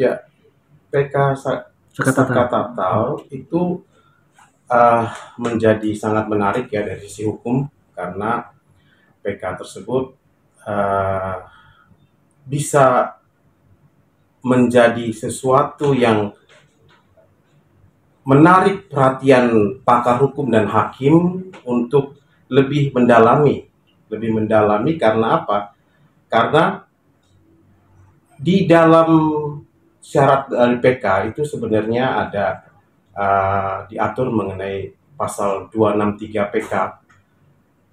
Ya, PK Sakatata. Tatal itu menjadi sangat menarik ya dari sisi hukum, karena PK tersebut uh, bisa menjadi sesuatu yang menarik perhatian pakar hukum dan hakim untuk lebih mendalami karena apa? Karena di dalam syarat dari PK itu sebenarnya ada diatur mengenai pasal 263 PK.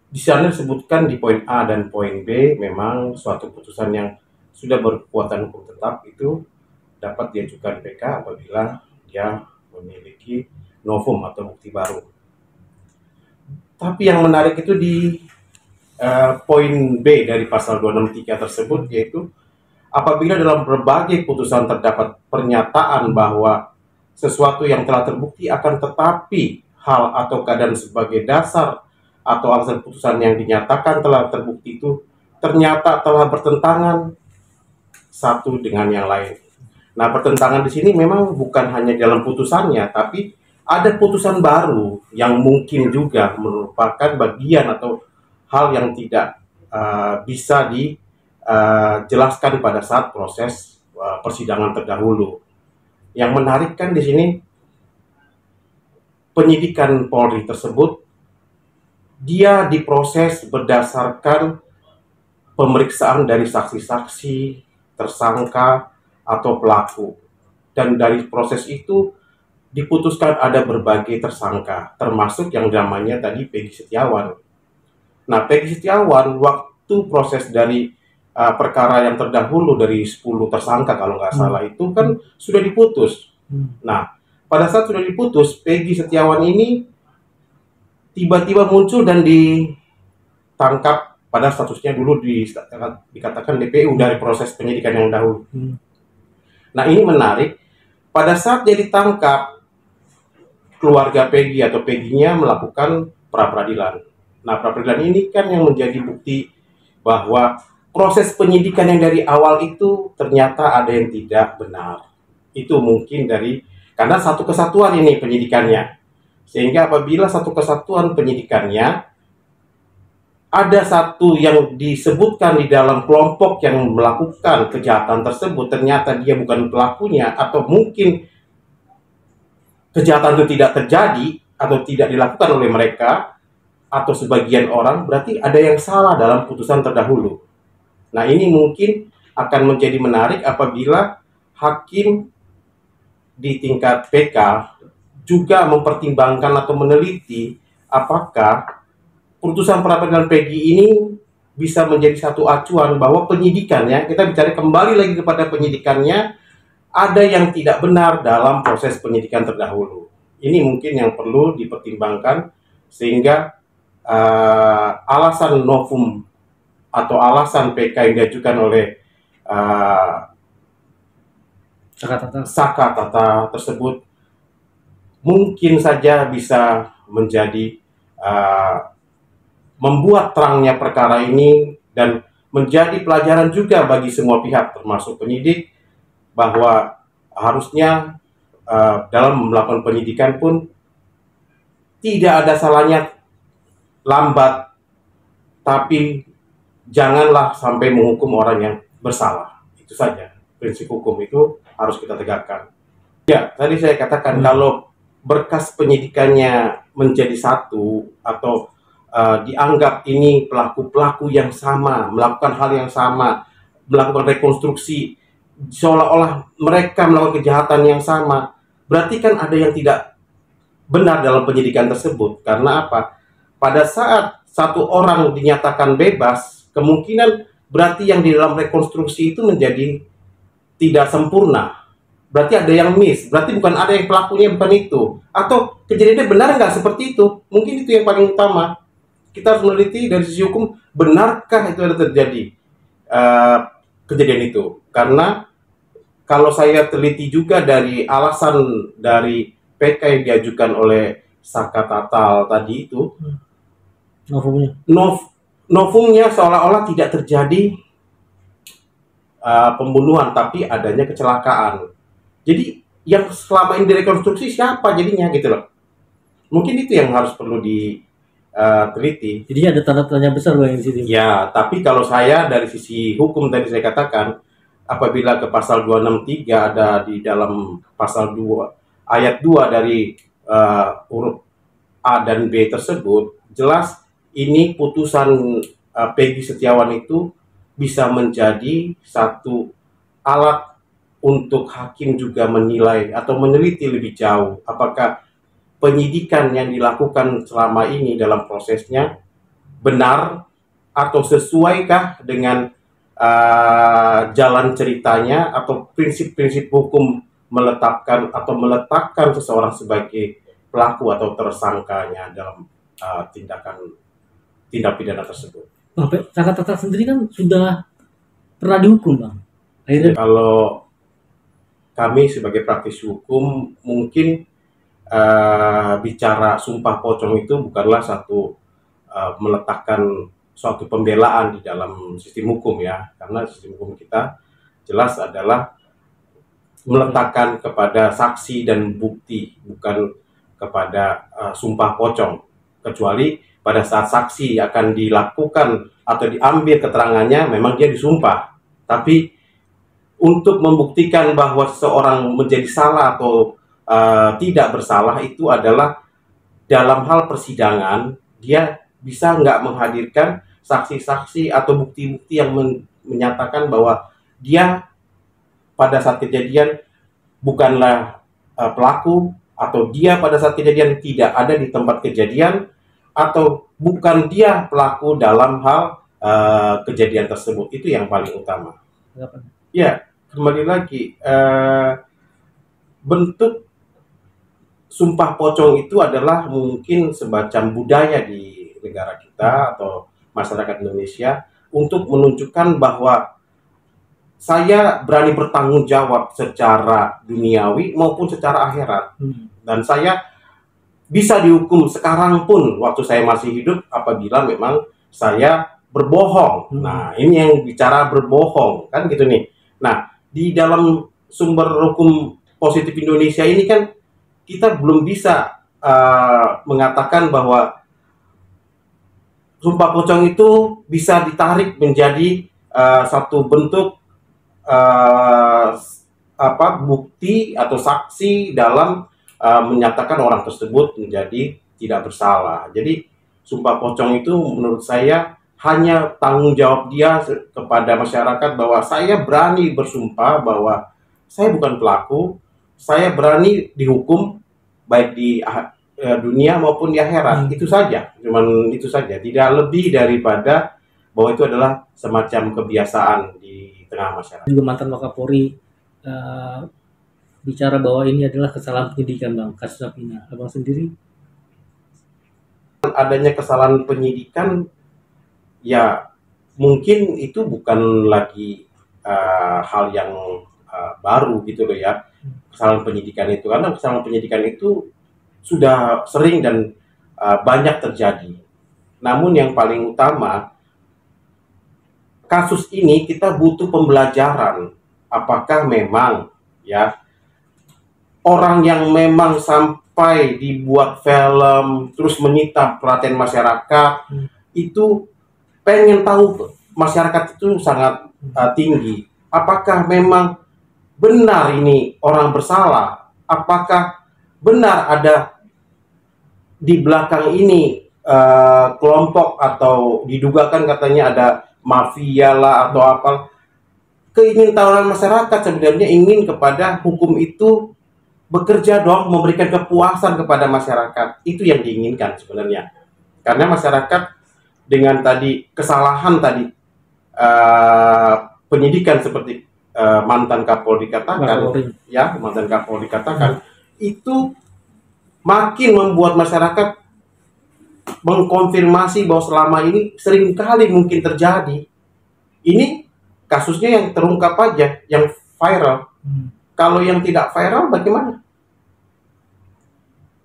Di sana disebutkan di poin A dan poin B, memang suatu putusan yang sudah berkekuatan hukum tetap itu dapat diajukan PK apabila dia memiliki novum atau bukti baru. Tapi yang menarik itu di poin B dari pasal 263 tersebut, yaitu apabila dalam berbagai putusan terdapat pernyataan bahwa sesuatu yang telah terbukti akan tetapi hal atau keadaan sebagai dasar atau alasan putusan yang dinyatakan telah terbukti itu ternyata telah bertentangan satu dengan yang lain. Nah, pertentangan di sini memang bukan hanya dalam putusannya, tapi ada putusan baru yang mungkin juga merupakan bagian atau hal yang tidak bisa dijelaskan pada saat proses persidangan terdahulu. Yang menarik kan di sini penyidikan Polri tersebut dia diproses berdasarkan pemeriksaan dari saksi-saksi, tersangka, atau pelaku. Dan dari proses itu diputuskan ada berbagai tersangka, termasuk yang namanya tadi Peggy Setiawan. Nah, Peggy Setiawan waktu proses dari perkara yang terdahulu dari 10 tersangka kalau nggak salah itu kan sudah diputus. Nah, pada saat sudah diputus, Peggy Setiawan ini tiba-tiba muncul dan ditangkap, pada statusnya dulu dikatakan DPU dari proses penyidikan yang dahulu. Nah, ini menarik. Pada saat dia ditangkap, keluarga Peggy atau Peggy-nya melakukan pra-peradilan. Nah, pra-peradilan ini kan yang menjadi bukti bahwa proses penyidikan yang dari awal itu ternyata ada yang tidak benar. Itu mungkin karena satu kesatuan ini penyidikannya. Sehingga apabila satu kesatuan penyidikannya, ada satu yang disebutkan di dalam kelompok yang melakukan kejahatan tersebut, ternyata dia bukan pelakunya, atau mungkin kejahatan itu tidak terjadi atau tidak dilakukan oleh mereka atau sebagian orang, berarti ada yang salah dalam putusan terdahulu. Nah, ini mungkin akan menjadi menarik apabila hakim di tingkat PK juga mempertimbangkan atau meneliti apakah putusan pra-peradilan Peggy ini bisa menjadi satu acuan bahwa penyidikannya, kita bicara kembali lagi kepada penyidikannya, ada yang tidak benar dalam proses penyidikan terdahulu. Ini mungkin yang perlu dipertimbangkan, sehingga alasan novum atau alasan PK yang diajukan oleh Sakatata tersebut mungkin saja bisa menjadi membuat terangnya perkara ini dan menjadi pelajaran juga bagi semua pihak, termasuk penyidik, bahwa harusnya dalam melakukan penyidikan pun tidak ada salahnya lambat, tapi janganlah sampai menghukum orang yang bersalah. Itu saja, prinsip hukum itu harus kita tegakkan. Ya, tadi saya katakan kalau berkas penyidikannya menjadi satu atau dianggap ini pelaku-pelaku yang sama, melakukan hal yang sama, melakukan rekonstruksi, seolah-olah mereka melakukan kejahatan yang sama, berarti kan ada yang tidak benar dalam penyidikan tersebut. Karena apa? Pada saat satu orang dinyatakan bebas, kemungkinan berarti yang di dalam rekonstruksi itu menjadi tidak sempurna. Berarti ada yang miss, berarti bukan ada yang pelakunya, bukan itu. Atau kejadiannya benar nggak seperti itu? Mungkin itu yang paling utama. Kita harus meneliti dari sisi hukum, benarkah itu ada terjadi kejadian itu. Karena kalau saya teliti juga dari alasan dari PK yang diajukan oleh Sakatata tadi itu, novumnya seolah-olah tidak terjadi pembunuhan, tapi adanya kecelakaan. Jadi yang selama ini direkonstruksi siapa jadinya gitu loh. Mungkin itu yang harus perlu diteliti. Jadi ada tanda tanya besar Bang di sini. Ya, tapi kalau saya dari sisi hukum tadi saya katakan, apabila ke pasal 263 ada di dalam pasal 2 ayat 2 dari huruf A dan B tersebut, jelas ini putusan Peggy Setiawan itu bisa menjadi satu alat untuk hakim juga menilai atau meneliti lebih jauh apakah penyidikan yang dilakukan selama ini dalam prosesnya benar atau sesuaikah dengan jalan ceritanya atau prinsip-prinsip hukum meletakkan seseorang sebagai pelaku atau tersangkanya dalam tindak pidana tersebut. Kakak Tata sendiri kan sudah pernah dihukum Bang. Akhirnya kalau kami sebagai praktisi hukum mungkin bicara sumpah pocong itu bukanlah satu meletakkan suatu pembelaan di dalam sistem hukum ya, karena sistem hukum kita jelas adalah meletakkan kepada saksi dan bukti, bukan kepada sumpah pocong, kecuali pada saat saksi akan dilakukan atau diambil keterangannya memang dia disumpah, tapi untuk membuktikan bahwa seseorang menjadi salah atau tidak bersalah itu adalah dalam hal persidangan dia bisa nggak menghadirkan saksi-saksi atau bukti-bukti yang menyatakan bahwa dia pada saat kejadian bukanlah pelaku, atau dia pada saat kejadian tidak ada di tempat kejadian, atau bukan dia pelaku dalam hal kejadian tersebut. Itu yang paling utama. Ya, kembali lagi bentuk sumpah pocong itu adalah mungkin semacam budaya di negara kita atau masyarakat Indonesia untuk menunjukkan bahwa saya berani bertanggung jawab secara duniawi maupun secara akhirat. Dan saya bisa dihukum sekarang pun waktu saya masih hidup apabila memang saya berbohong. Nah, ini yang bicara berbohong, kan gitu nih. Nah, di dalam sumber hukum positif Indonesia ini kan kita belum bisa mengatakan bahwa sumpah pocong itu bisa ditarik menjadi satu bentuk bukti atau saksi dalam menyatakan orang tersebut menjadi tidak bersalah. Jadi sumpah pocong itu menurut saya hanya tanggung jawab dia kepada masyarakat bahwa saya berani bersumpah bahwa saya bukan pelaku, saya berani dihukum baik di dunia maupun di akhirat. Itu saja, cuman itu saja, tidak lebih daripada bahwa itu adalah semacam kebiasaan di tengah masyarakat. Juga mantan Wakapolri bicara bahwa ini adalah kesalahan penyidikan Bang, kasus Sapina. Abang sendiri? Adanya kesalahan penyidikan, ya mungkin itu bukan lagi hal yang baru gitu loh ya, kesalahan penyidikan itu, karena kesalahan penyidikan itu sudah sering dan banyak terjadi. Namun yang paling utama, kasus ini kita butuh pembelajaran. Apakah memang ya orang yang memang sampai dibuat film terus menyita perhatian masyarakat itu pengen tahu masyarakat itu sangat tinggi. Apakah memang benar ini orang bersalah? Apakah benar ada di belakang ini kelompok atau didugakan katanya ada mafia lah atau apa? Keingintahuan masyarakat sebenarnya ingin kepada hukum itu bekerja dong, memberikan kepuasan kepada masyarakat. Itu yang diinginkan sebenarnya. Karena masyarakat dengan tadi kesalahan tadi penyidikan seperti mantan Kapolri katakan, ya mantan Kapolri katakan, itu makin membuat masyarakat mengkonfirmasi bahwa selama ini seringkali mungkin terjadi. Ini kasusnya yang terungkap aja, yang viral. Kalau yang tidak viral bagaimana?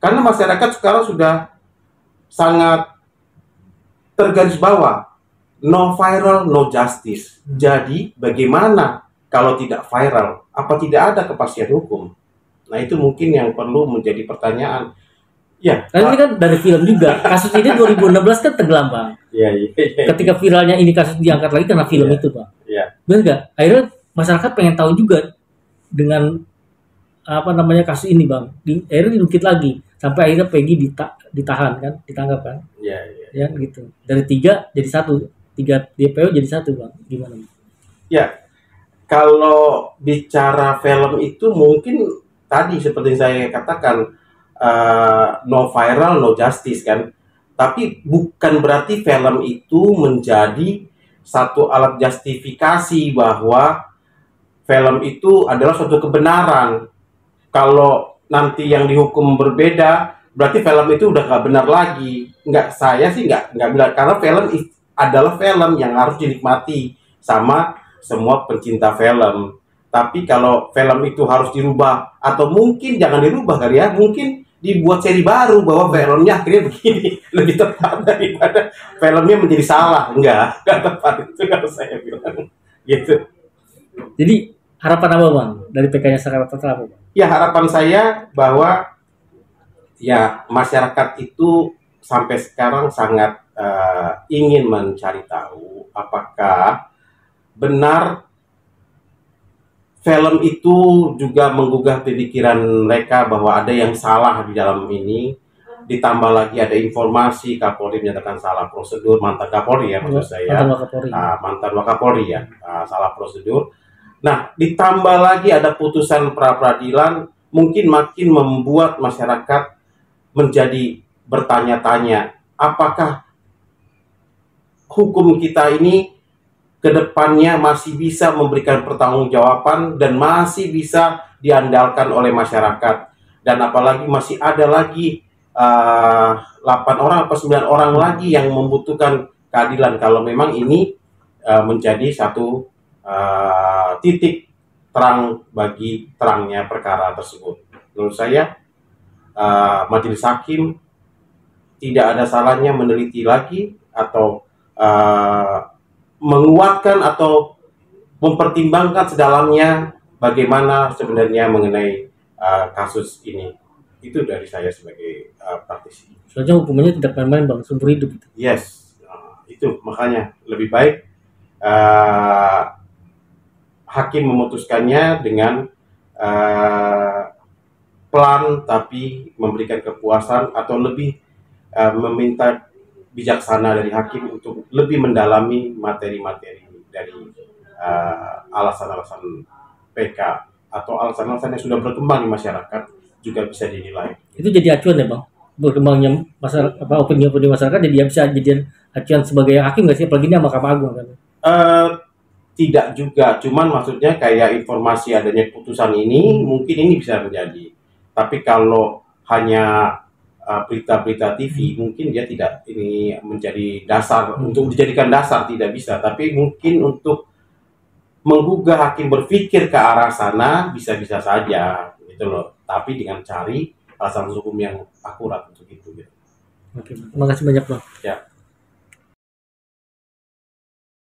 Karena masyarakat sekarang sudah sangat tergaris bawah, no viral, no justice. Jadi bagaimana kalau tidak viral, apa tidak ada kepastian hukum? Nah, itu mungkin yang perlu menjadi pertanyaan. Ya, Karena ini kan dari film juga. Kasus ini 2016 kan tenggelam, Bang. iya, iya, iya. Ketika viralnya ini kasus diangkat lagi karena film Iya. itu, Bang. Iya. Benar nggak? Akhirnya masyarakat pengen tahu juga dengan apa namanya kasus ini, Bang. Akhirnya diungkit lagi sampai akhirnya Peggy ditahan kan, ditangkap kan? Iya, iya. Ya gitu. Dari 3 jadi 1, 3 DPO jadi 1, Bang. Gimana? Ya, kalau bicara film itu mungkin tadi seperti saya katakan, no viral, no justice kan. Tapi bukan berarti film itu menjadi satu alat justifikasi bahwa film itu adalah suatu kebenaran. Kalau nanti yang dihukum berbeda, berarti film itu udah nggak benar lagi. Nggak, saya sih nggak bilang, karena film adalah film yang harus dinikmati sama semua pencinta film. Tapi kalau film itu harus dirubah, atau mungkin jangan dirubah kali ya, mungkin dibuat seri baru bahwa filmnya akhirnya begini, lebih tepat daripada filmnya menjadi salah. Nggak tepat itu kalau saya bilang gitu. Jadi harapan apa, Bang? Dari PK-nya sekarang apa, Bang? Ya, harapan saya bahwa ya masyarakat itu sampai sekarang sangat ingin mencari tahu apakah benar film itu juga menggugah pemikiran mereka bahwa ada yang salah di dalam ini. Ditambah lagi ada informasi Kapolri menyatakan salah prosedur, mantan Kapolri ya maksud saya, mantan Wakapolri ya, salah prosedur. Nah, ditambah lagi ada putusan pra-peradilan, mungkin makin membuat masyarakat menjadi bertanya-tanya, apakah hukum kita ini ke depannya masih bisa memberikan pertanggungjawaban dan masih bisa diandalkan oleh masyarakat. Dan apalagi masih ada lagi 8 orang atau 9 orang lagi yang membutuhkan keadilan kalau memang ini menjadi satu titik terang bagi terangnya perkara tersebut. Menurut saya majelis hakim tidak ada salahnya meneliti lagi atau menguatkan atau mempertimbangkan sedalamnya bagaimana sebenarnya mengenai kasus ini. Itu dari saya sebagai praktisi. Soalnya hukumannya tidak main-main, Bang, seumur hidup. Yes, itu makanya lebih baik hakim memutuskannya dengan pelan tapi memberikan kepuasan, atau lebih meminta bijaksana dari hakim untuk lebih mendalami materi-materi dari alasan-alasan PK atau alasan-alasan yang sudah berkembang di masyarakat juga bisa dinilai. Itu jadi acuan ya, Bang? Berkembangnya masyarakat, opini-opini masyarakat jadi bisa jadi acuan sebagai hakim nggak sih? Apalagi ini Mahkamah Agung kan? Tidak juga, cuman maksudnya kayak informasi adanya putusan ini mungkin ini bisa menjadi. Tapi kalau hanya berita-berita TV mungkin dia tidak ini menjadi dasar untuk dijadikan dasar, tidak bisa. Tapi mungkin untuk menggugah hakim berpikir ke arah sana bisa-bisa saja gitu loh. Tapi dengan cari alasan hukum yang akurat untuk itu. Gitu. Oke, terima kasih banyak, Bang. Ya.